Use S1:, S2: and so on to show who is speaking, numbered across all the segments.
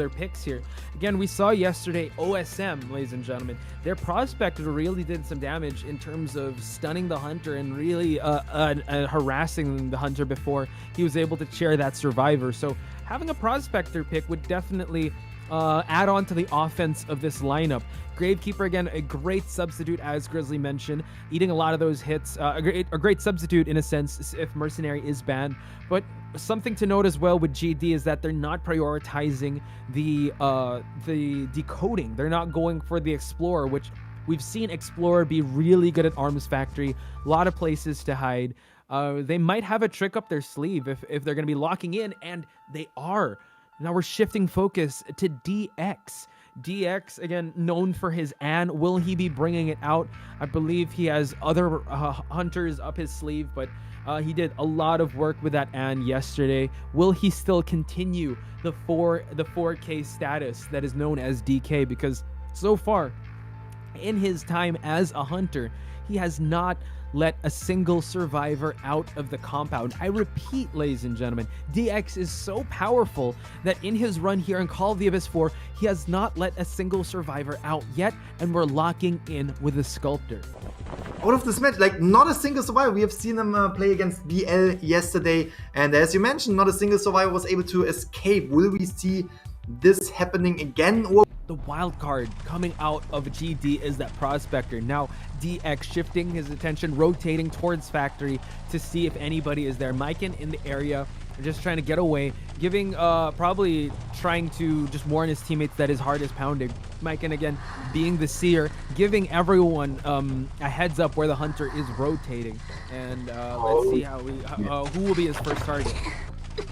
S1: their picks here. Again, we saw yesterday OSM, ladies and gentlemen, their prospector really did some damage in terms of stunning the hunter and really harassing the hunter before he was able to chair that survivor. So having a prospector pick would definitely add on to the offense of this lineup. Gravekeeper, again, a great substitute, as Grizzly mentioned, eating a lot of those hits. A great substitute in a sense if Mercenary is banned. But something to note as well with GD is that they're not prioritizing the decoding. They're not going for the Explorer, which we've seen Explorer be really good at Arms Factory. A lot of places to hide. They might have a trick up their sleeve if they're going to be locking in, and they are. Now we're shifting focus to DX. DX, again, known for his An. Will he be bringing it out? I believe he has other hunters up his sleeve, but he did a lot of work with that An yesterday. Will he still continue the 4K status that is known as DK? Because so far, in his time as a hunter, he has not let a single survivor out of the compound. I repeat, ladies and gentlemen, DX is so powerful that in his run here in Call of the Abyss 4, he has not let a single survivor out yet, and we're locking in with the Sculptor.
S2: Out of this match, like, not a single survivor. We have seen him play against BL yesterday, and as you mentioned, not a single survivor was able to escape. Will we see this happening again? Or
S1: the wild card coming out of GD is that Prospector. Now DX shifting his attention, rotating towards Factory to see if anybody is there. Myken in the area, just trying to get away, giving probably trying to just warn his teammates that his heart is pounding. Myken again being the seer, giving everyone a heads up where the hunter is rotating, and let's see how who will be his first target.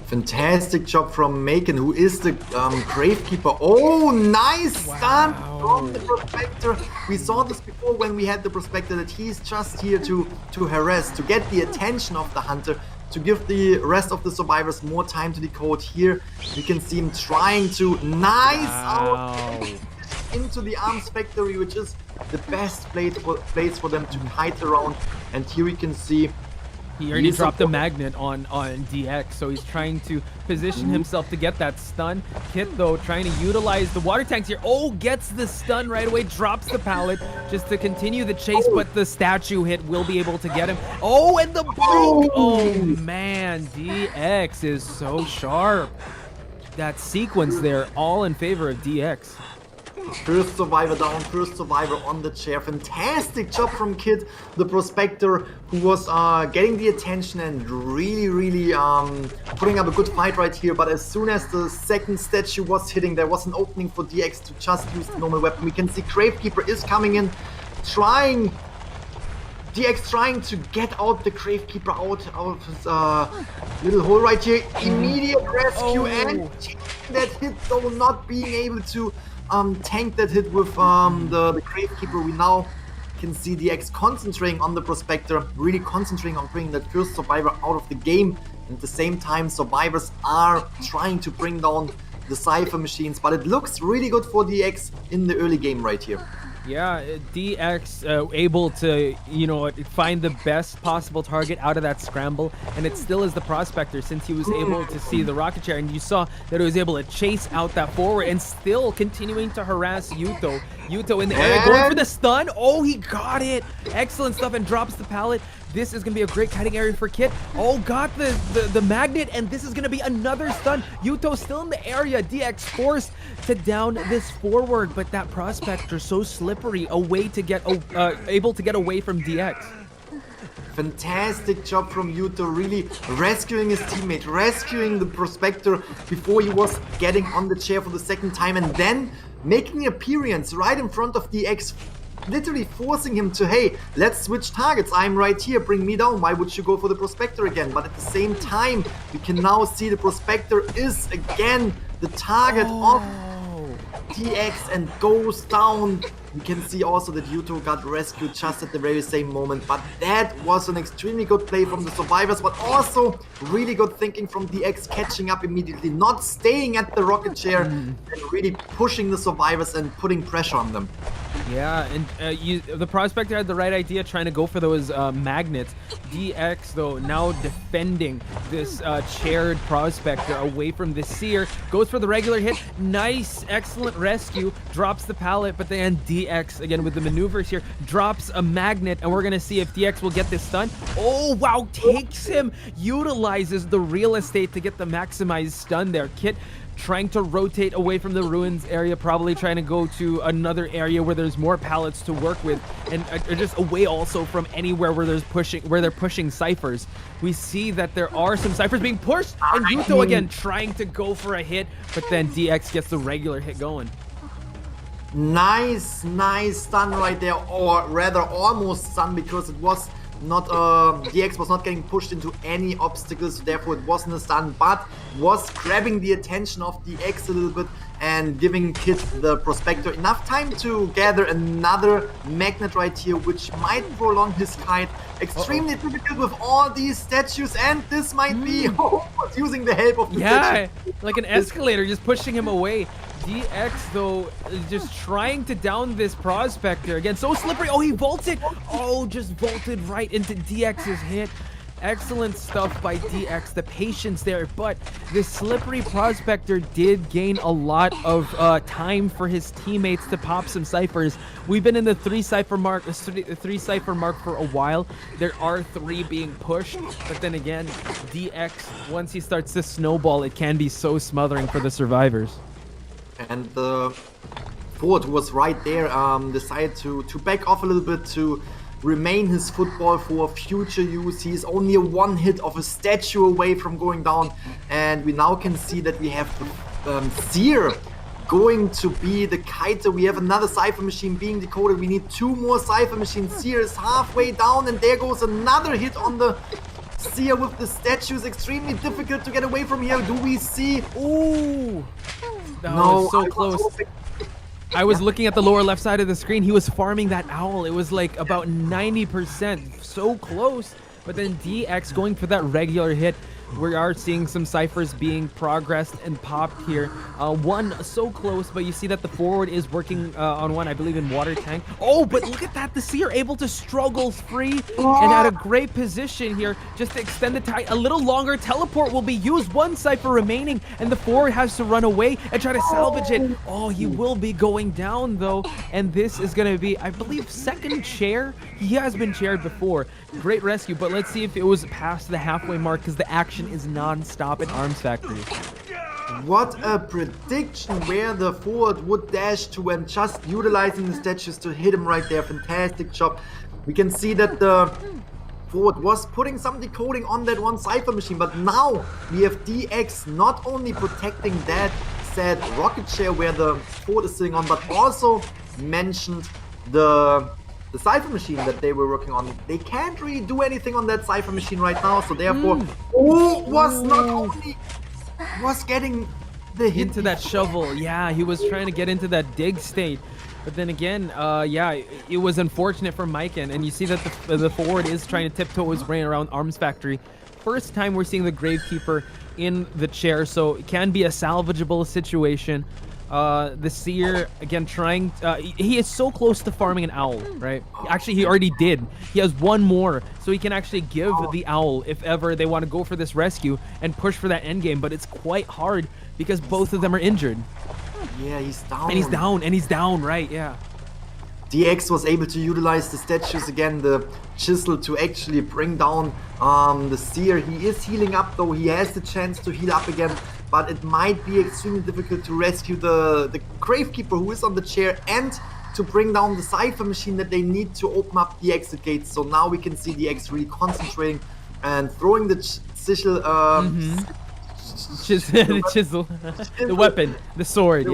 S2: Fantastic job from Myken, who is the Gravekeeper. Oh, nice stun from the Prospector. We saw this before when we had the Prospector, that he's just here to harass, to get the attention of the hunter, to give the rest of the survivors more time to decode. Here we can see him trying to out into the Arms Factory, which is the best place for them to hide around. And here we can see
S1: he already dropped the magnet on DX, so he's trying to position himself to get that stun. Kit, though, trying to utilize the water tanks here. Oh, gets the stun right away, drops the pallet just to continue the chase, but the statue hit will be able to get him. Oh, and the blink! Oh, man, DX is so sharp. That sequence there, all in favor of DX.
S2: First survivor down, first survivor on the chair. Fantastic job from Kid, the Prospector, who was getting the attention and really putting up a good fight right here. But as soon as the second statue was hitting, there was an opening for DX to just use the normal weapon. We can see Gravekeeper is coming in, DX trying to get out the Gravekeeper out of his little hole right here. Immediate rescue and that hit, though not being able to tank that hit with the Gravekeeper. We now can see DX concentrating on the Prospector, really concentrating on bringing that first survivor out of the game. And at the same time, survivors are trying to bring down the Cypher machines, but it looks really good for DX in the early game right here.
S1: Yeah, DX able to, find the best possible target out of that scramble, and it still is the Prospector, since he was able to see the rocket chair, and you saw that he was able to chase out that forward and still continuing to harass Yuto. Yuto in the area, going for the stun. Oh, he got it. Excellent stuff, and drops the pallet. This is going to be a great kiting area for Kit. Oh, got the magnet, and this is going to be another stun. Yuto still in the area. DX forced to down this forward, but that Prospector so slippery, able to get away from DX.
S2: Fantastic job from Yuto, really rescuing his teammate, rescuing the Prospector before he was getting on the chair for the second time, and then making an appearance right in front of DX, literally forcing him to, hey, let's switch targets. I'm right here, bring me down. Why would you go for the Prospector again? But at the same time, we can now see the Prospector is again the target of DX and goes down. We can see also that Yuto got rescued just at the very same moment, but that was an extremely good play from the survivors, but also really good thinking from DX, catching up immediately, not staying at the rocket chair and really pushing the survivors and putting pressure on them.
S1: Yeah, and the prospector had the right idea, trying to go for those magnets. DX, though, now defending this chaired prospector away from the seer. Goes for the regular hit. Nice, excellent rescue. Drops the pallet, but then DX, again with the maneuvers here, drops a magnet, and we're going to see if DX will get this stun. Oh, wow, takes him. Utilizes the real estate to get the maximized stun there. Kit trying to rotate away from the ruins area, probably trying to go to another area where there's more pallets to work with, and just away also from anywhere where they're pushing ciphers. We see that there are some ciphers being pushed, and Yuto again trying to go for a hit, but then DX gets the regular hit going.
S2: Nice stun right there, or rather almost stun, because it was not DX was not getting pushed into any obstacles, so therefore it wasn't a stun, but was grabbing the attention of DX a little bit and giving Kit the prospector enough time to gather another magnet right here, which might prolong his kite. Extremely difficult with all these statues, and this might be using the help of the statue.
S1: Like an escalator, just pushing him away. DX, though, is just trying to down this prospector. Again, so slippery. Oh, he vaulted. Oh, just vaulted right into DX's hit. Excellent stuff by DX, the patience there, but this slippery prospector did gain a lot of time for his teammates to pop some ciphers. We've been in the three cipher mark for a while. There are 3 being pushed, but then again, DX, once he starts to snowball, it can be so smothering for the survivors.
S2: And the forward who was right there decided to back off a little bit to remain his football for future use. He's only a 1 hit of a statue away from going down, and we now can see that we have the seer going to be the kiter. We have another cipher machine being decoded. We need 2 more cipher machines. Seer is halfway down, and there goes another hit on the seer with the statues. Extremely difficult to get away from here. Do we see?
S1: Ooh! No, so close. I was looking at the lower left side of the screen. He was farming that owl. It was like about 90%. So close. But then DX going for that regular hit. We are seeing some ciphers being progressed and popped here. One so close, but you see that the forward is working on one, I believe, in water tank. Oh, but look at that. The seer able to struggle free and at a great position here just to extend the time a little longer. Teleport will be used. 1 cipher remaining, and the forward has to run away and try to salvage it. Oh, he will be going down, though. And this is going to be, I believe, second chair. He has been chaired before. Great rescue, but let's see if it was past the halfway mark, because the action is non-stop at Arms Factory.
S2: What a prediction, where the forward would dash to, and just utilizing the statues to hit him right there. Fantastic job. We can see that the forward was putting some decoding on that 1 cipher machine, but now we have DX not only protecting that said rocket chair where the forward is sitting on, but also mentioned the cipher machine that they were working on. They can't really do anything on that cipher machine right now, so therefore was not only was getting the hit
S1: into that shovel. Yeah, he was trying to get into that dig state, but then again, yeah, it was unfortunate for Maiken, and you see that the forward is trying to tiptoe his way around Arms Factory. First time we're seeing the Gravekeeper in the chair, so it can be a salvageable situation. The seer again trying, he is so close to farming an owl, right? Actually, he already did. He has 1 more, so he can actually give the owl if ever they want to go for this rescue and push for that end game, but it's quite hard because both of them are injured.
S2: Yeah, he's down.
S1: And he's down, right? Yeah.
S2: DX was able to utilize the statues again, the chisel, to actually bring down the seer. He is healing up, though. He has the chance to heal up again, but it might be extremely difficult to rescue the Gravekeeper who is on the chair, and to bring down the cipher machine that they need to open up the exit gates. So now we can see DX really concentrating and throwing the chisel,
S1: the weapon, the sword,
S2: the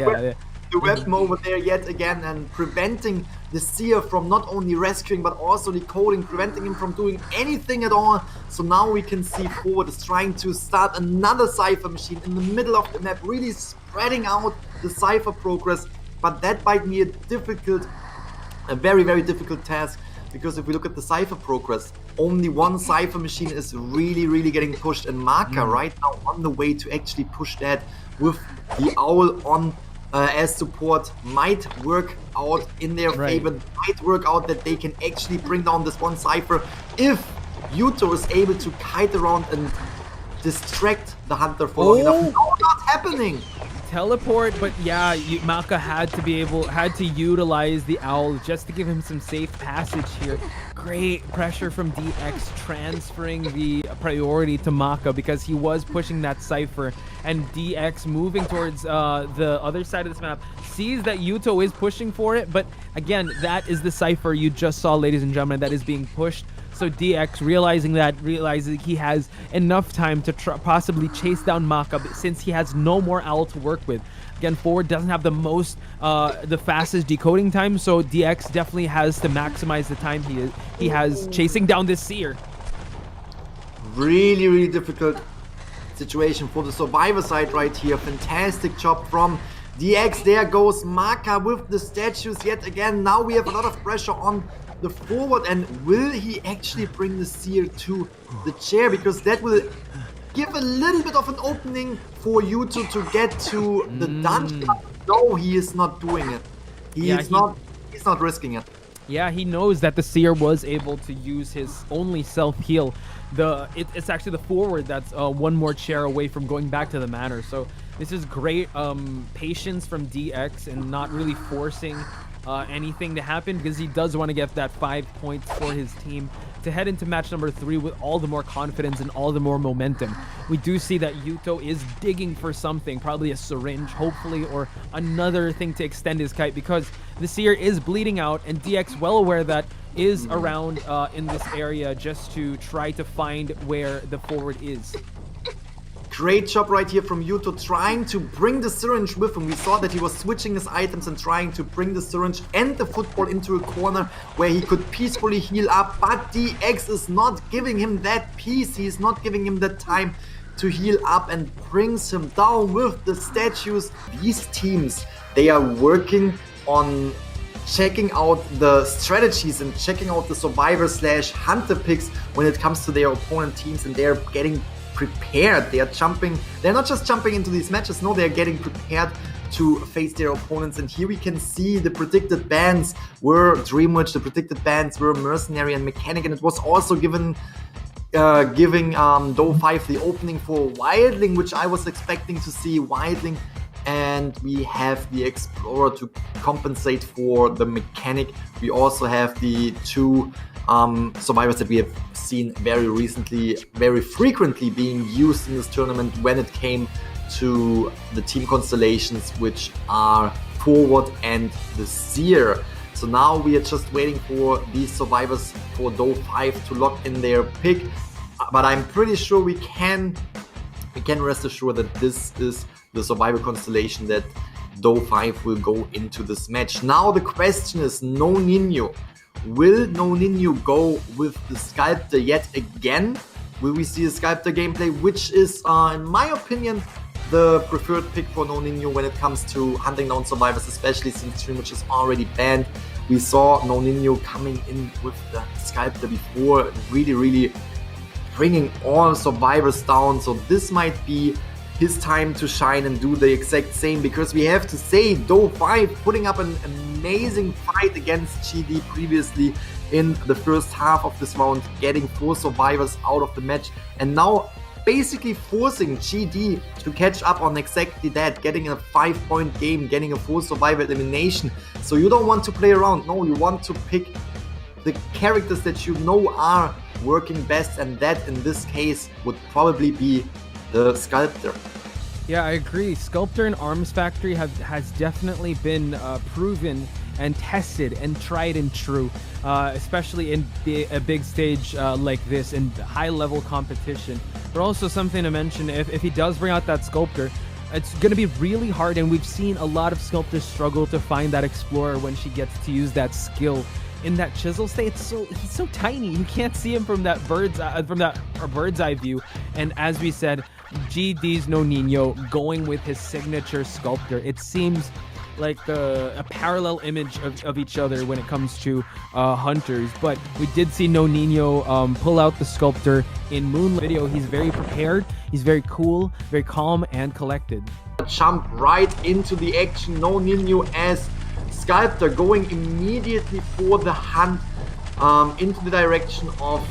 S2: weapon over there yet again, and preventing the seer from not only rescuing but also decoding, preventing him from doing anything at all. So now we can see forward is trying to start another cipher machine in the middle of the map, really spreading out the cipher progress, but that might be a very, very difficult task, because if we look at the cipher progress, only 1 cipher machine is really getting pushed, and Marka right now on the way to actually push that with the owl on as support might work out in their favor. Might work out that they can actually bring down this one Cypher if Yuto is able to kite around and distract the Hunter for long enough. No, not happening.
S1: Teleport, but yeah, Maka had to utilize the owl just to give him some safe passage here. Great pressure from DX, transferring the priority to Maka because he was pushing that Cypher, and DX moving towards the other side of this map, sees that Yuto is pushing for it, but again, that is the Cypher you just saw, ladies and gentlemen, that is being pushed. So DX, realizing he has enough time to possibly chase down Maka, since he has no more owl to work with. Again, forward doesn't have the fastest decoding time, so DX definitely has to maximize the time he has chasing down this Seer.
S2: Really, really difficult situation for the Survivor side right here. Fantastic job from DX. There goes Maka with the statues yet again. Now we have a lot of pressure on the forward, and will he actually bring the Seer to the chair, because that will give a little bit of an opening for Yuto to get to the dungeon. No, he is not doing it. He's not risking it.
S1: Yeah, he knows that the Seer was able to use his only self-heal. It's actually the forward that's one more chair away from going back to the manor. So this is great patience from DX and not really forcing anything to happen, because he does want to get that 5 points for his team to head into match number 3 with all the more confidence and all the more momentum. We do see that Yuto is digging for something, probably a syringe, hopefully, or another thing to extend his kite, because the Seer is bleeding out, and DX, well aware that, is around in this area just to try to find where the forward is.
S2: Great job right here from Yuto, trying to bring the syringe with him. We saw that he was switching his items and trying to bring the syringe and the football into a corner where he could peacefully heal up, but DX is not giving him that peace. He's not giving him that time to heal up and brings him down with the statues. These teams, they are working on checking out the strategies and checking out the Survivor/Hunter picks when it comes to their opponent teams, and they're getting prepared. They're not just jumping into these matches, no, they're getting prepared to face their opponents. And here we can see the predicted bans were Dreamwitch, the predicted bans were Mercenary and Mechanic, and it was also giving DOU5 the opening for Wildling, which I was expecting to see Wildling, and we have the Explorer to compensate for the Mechanic. We also have the two survivors that we have seen very recently, very frequently being used in this tournament when it came to the team constellations, which are Forward and the Seer. So now we are just waiting for these survivors for DOU5 to lock in their pick, but I'm pretty sure we can rest assured that this is the survivor constellation that DOU5 will go into this match. Now the question is, No Ninho. Will No Ninho go with the Sculptor yet again? Will we see a Sculptor gameplay, which is, in my opinion, the preferred pick for No Ninho when it comes to hunting down survivors, especially since Dreamwitch is already banned. We saw No Ninho coming in with the Sculptor before, really bringing all survivors down. So this might be his time to shine and do the exact same, because we have to say DOU5 putting up an amazing fight against GD previously in the first half of this round, getting 4 survivors out of the match, and now basically forcing GD to catch up on exactly that, getting a 5-point game, getting a 4 survivor elimination. So you don't want to play around, no, you want to pick the characters that you know are working best, and that in this case would probably be the Sculptor.
S1: Yeah, I agree. Sculptor and Arms Factory has definitely been proven and tested and tried and true, especially in a big stage like this and high-level competition. But also something to mention, if he does bring out that Sculptor, it's going to be really hard, and we've seen a lot of Sculptors struggle to find that Explorer when she gets to use that skill. In that chisel state, he's so tiny. You can't see him from that bird's eye view. And as we said, GD's No Ninho going with his signature Sculptor. It seems like a parallel image of each other when it comes to hunters. But we did see No Ninho pull out the Sculptor in Moonlight video. He's very prepared. He's very cool, very calm, and collected.
S2: jump right into the action. No Nino as Sculptor going immediately for the hunt into the direction of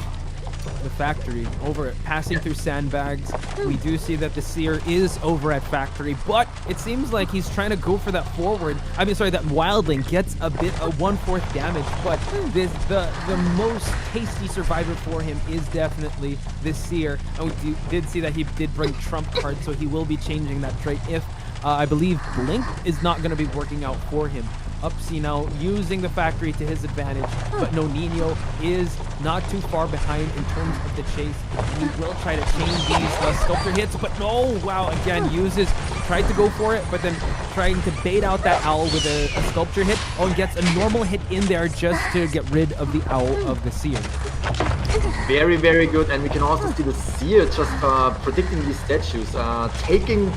S1: the factory over it, passing through sandbags. We do see that the Seer is over at factory, but it seems like he's trying to go for that forward. I mean, sorry, that Wildling gets a bit of 1/4 damage, but the most tasty survivor for him is definitely the Seer. And we did see that he did bring Trump card, so he will be changing that trait if I believe Blink is not going to be working out for him. Upsy now using the factory to his advantage, but Nonino is not too far behind in terms of the chase. He will try to chain these sculptor hits, but no, wow, again, tried to go for it, but then trying to bait out that owl with a sculpture hit. Oh, and gets a normal hit in there just to get rid of the owl of the Seer.
S2: Very, very good, and we can also see the Seer just predicting these statues, taking...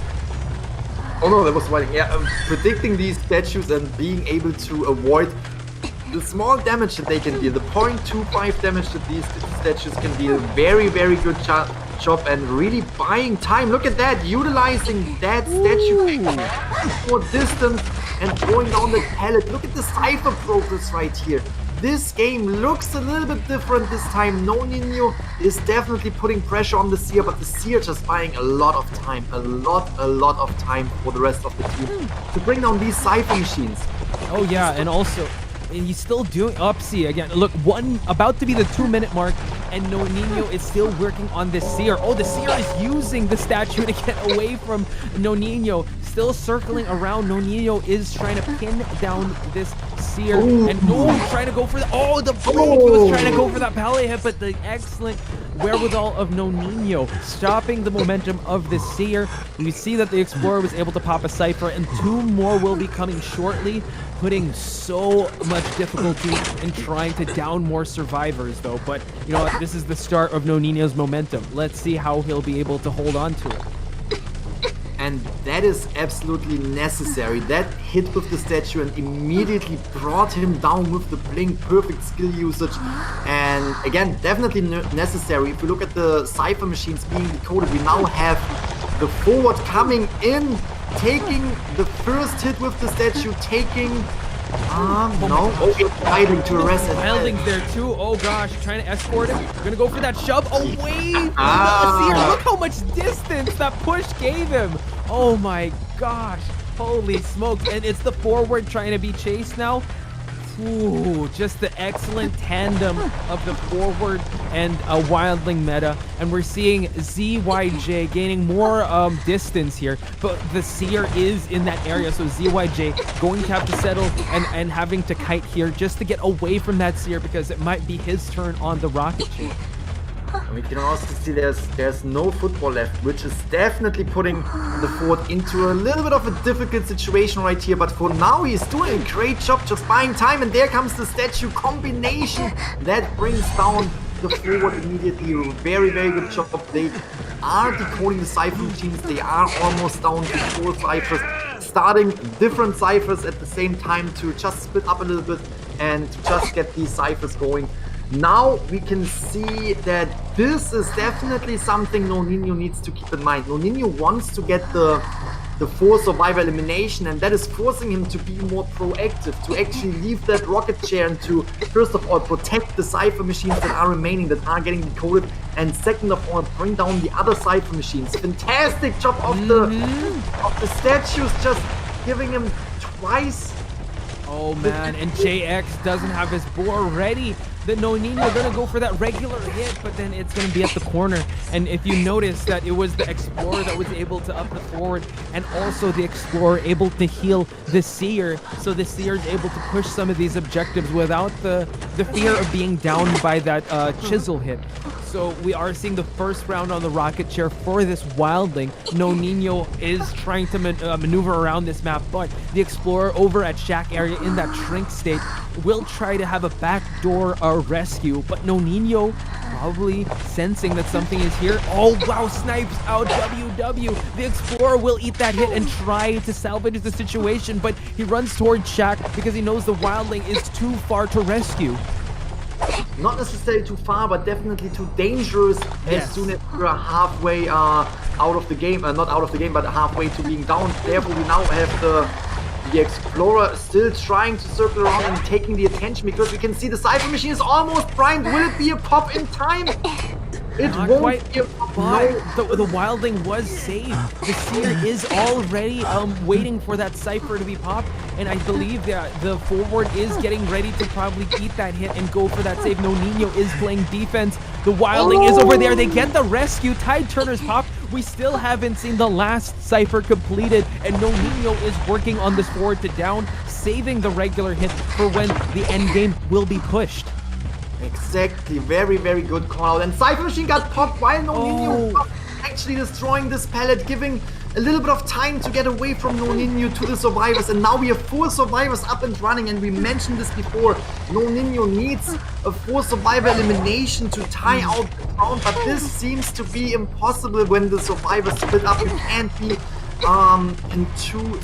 S2: Oh no, that was Wilding. Yeah, predicting these statues and being able to avoid the small damage that they can deal. The 0.25 damage that these statues can deal. Very, very good job and really buying time. Look at that, utilizing that statue for distance and throwing down the pallet. Look at the Cypher progress right here. This game looks a little bit different this time. No Nino is definitely putting pressure on the Seer, but the Seer just buying a lot of time. A lot of time for the rest of the team to bring down these Cypher machines.
S1: Oh yeah, and also, he's still doing Upsy again. Look, about to be the 2-minute mark, and No Nino is still working on the Seer. Oh, the Seer is using the statue to get away from No Nino. Still circling around. No Nino is trying to pin down this Seer. Ooh. And no, trying to go for the Blink. He was trying to go for that pallet hit, but the excellent wherewithal of No Nino stopping the momentum of the Seer. You see that the Explorer was able to pop a Cypher, and 2 more will be coming shortly, putting so much difficulty in trying to down more survivors though. But you know what, this is the start of No Nino's momentum. Let's see how he'll be able to hold on to it.
S2: And that is absolutely necessary. That hit with the statue and immediately brought him down with the Blink. Perfect skill usage. And again, definitely necessary. If we look at the Cypher machines being decoded, we now have the forward coming in, taking the first hit with the statue, taking... no. Oh, he's fighting to arrest it.
S1: Wilding's there too. Oh gosh, trying to escort him. Gonna go for that shove away from the Seer. Look how much distance that push gave him. Oh my gosh. Holy smokes. And it's the forward trying to be chased now. Ooh, just the excellent tandem of the forward and a Wildling meta, and we're seeing ZYJ gaining more distance here, but the Seer is in that area, so ZYJ going to have to settle and having to kite here just to get away from that Seer because it might be his turn on the rocket ship.
S2: We can also see there's no football left, which is definitely putting the Ford into a little bit of a difficult situation right here. But for now, he's doing a great job just buying time. And there comes the statue combination that brings down the Forward immediately. Very, very good job. They are decoding the Cypher machines. They are almost down to 4 Cyphers, starting different Cyphers at the same time to just split up a little bit and to just get these Cyphers going. Now we can see that this is definitely something No Nino needs to keep in mind. No Nino wants to get the 4 survivor elimination, and that is forcing him to be more proactive, to actually leave that rocket chair and to, first of all, protect the Cypher machines that are remaining, that are getting decoded, and second of all, bring down the other Cypher machines. Fantastic job of the statues, just giving him twice.
S1: Oh man, and JX doesn't have his bore ready. The No Nino gonna go for that regular hit, but then it's gonna be at the corner. And if you notice that it was the Explorer that was able to up the forward, and also the Explorer able to heal the Seer, so the Seer is able to push some of these objectives without the fear of being downed by that chisel hit. So we are seeing the first round on the rocket chair for this Wildling. No Nino is trying to maneuver around this map, but the Explorer over at Shack area in that shrink state will try to have a backdoor rescue, but No Nino probably sensing that something is here. Oh wow, snipes out WW. The Explorer will eat that hit and try to salvage the situation, but he runs towards Shack because he knows the Wildling is too far to rescue.
S2: Not necessarily too far, but definitely too dangerous as soon as you're halfway out of the game, not out of the game, but halfway to being down. Therefore, we now have the Explorer still trying to circle around and taking the attention, because we can see the Cypher Machine is almost primed. Will it be a pop in time? It
S1: Not
S2: won't
S1: quite,
S2: be a pop.
S1: but
S2: No.
S1: the Wildling was saved. The Seer is already waiting for that Cypher to be popped, and I believe that the forward is getting ready to probably eat that hit and go for that save. No Nino is playing defense. The Wildling is over there. They get the rescue. Tide Turner's popped. We still haven't seen the last Cypher completed, and No Nino is working on this forward to down, saving the regular hit for when the end game will be pushed.
S2: Exactly, very, very good call out. And Cypher Machine got popped while No Nino was actually destroying this pallet, giving a little bit of time to get away from No Nino to the survivors. And now we have 4 survivors up and running, and we mentioned this before. No Nino needs a 4 survivor elimination to tie out the round, but this seems to be impossible when the survivors split up. You can't be in 2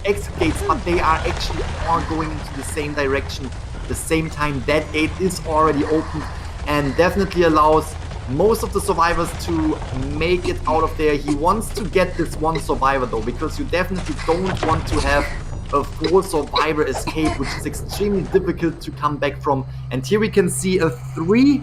S2: exit gates, but they are actually all going into the same direction. The same time. That gate is already open and definitely allows most of the survivors to make it out of there. He wants to get this 1 survivor though, because you definitely don't want to have a 4 survivor escape, which is extremely difficult to come back from. And here we can see a 3